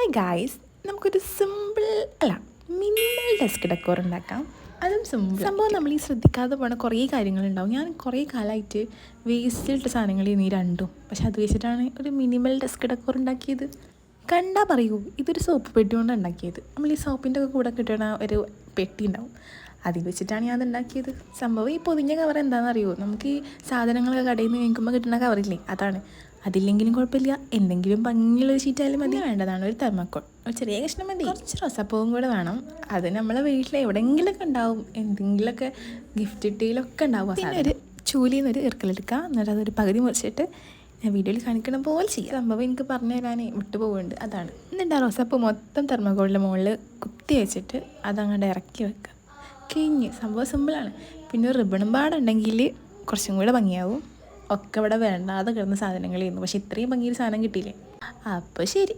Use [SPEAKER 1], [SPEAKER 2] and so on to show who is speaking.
[SPEAKER 1] Hi guys, നമുക്കൊരു simple അല്ല minimal desk decor ഉണ്ടാക്കാം. അതും സിമ്പിൾ സംഭവം. നമ്മൾ ഈ ശ്രദ്ധിക്കാതെ പോണ കുറേ കാര്യങ്ങളുണ്ടാവും. ഞാൻ കുറേ കാലമായിട്ട് വേസ്റ്റിലിട്ട സാധനങ്ങൾ ഈ രണ്ടും, പക്ഷെ അത് വെച്ചിട്ടാണ് ഒരു മിനിമൽ ഡെസ്ക് ഡെക്കോർ ഉണ്ടാക്കിയത്. കണ്ടാൽ പറയൂ ഇതൊരു സോപ്പ് പെട്ടി കൊണ്ടാണ് ഉണ്ടാക്കിയത്. നമ്മൾ ഈ സോപ്പിൻ്റെ ഒക്കെ കൂടെ കിട്ടുന്ന ഒരു പെട്ടി ഉണ്ടാവും, അതിൽ വെച്ചിട്ടാണ് ഞാൻ ഉണ്ടാക്കിയത്. സംഭവം ഈ പൊതിഞ്ഞ കവർ എന്താണെന്ന് അറിയുമോ? നമുക്ക് ഈ സാധനങ്ങളൊക്കെ കടയിൽ നിന്ന് വാങ്ങിക്കുമ്പോൾ കിട്ടുന്ന കവറില്ലേ, അതാണ്. അതില്ലെങ്കിലും കുഴപ്പമില്ല, എന്തെങ്കിലും ഭംഗിയുള്ളൊരു ഷീറ്റായാലും മതി. വേണ്ടതാണ് ഒരു തെർമക്കോൾ, ഒരു ചെറിയ കഷ്ണം മതി. കുറച്ച് റോസാപ്പൂവും കൂടെ വേണം. അത് നമ്മളെ വീട്ടിൽ എവിടെയെങ്കിലുമൊക്കെ ഉണ്ടാവും, എന്തെങ്കിലുമൊക്കെ ഗിഫ്റ്റ് ഇട്ടിയിലൊക്കെ ഉണ്ടാവും. പിന്നെ ഒരു ചൂലിയിൽ നിന്നൊരു ഇറക്കലെടുക്കുക, എന്നിട്ട് അതൊരു പകുതി മുറിച്ചിട്ട് ഞാൻ വീഡിയോയിൽ കാണിക്കണ പോലെ ചെയ്യുക. സംഭവം എനിക്ക് പറഞ്ഞു തരാനേ വിട്ടുപോകുന്നുണ്ട്, അതാണ്. എന്നിട്ട് ആ റോസാപ്പൂ മൊത്തം തെർമക്കോളിൻ്റെ മുകളിൽ കുത്തി വെച്ചിട്ട് അതങ്ങോട്ട് ഇറക്കി വെക്കുക. കഴിഞ്ഞ്. സംഭവം സിമ്പിളാണ്. പിന്നെ ഒരു റിബണും പാടുണ്ടെങ്കിൽ കുറച്ചും കൂടെ ഭംഗിയാവും. ഒക്കെ ഇവിടെ വേണ്ടാതെ കിടന്ന സാധനങ്ങളായിരുന്നു, പക്ഷെ ഇത്രയും ഭംഗിയൊരു സാധനം കിട്ടിയില്ലേ. അപ്പോൾ ശരി.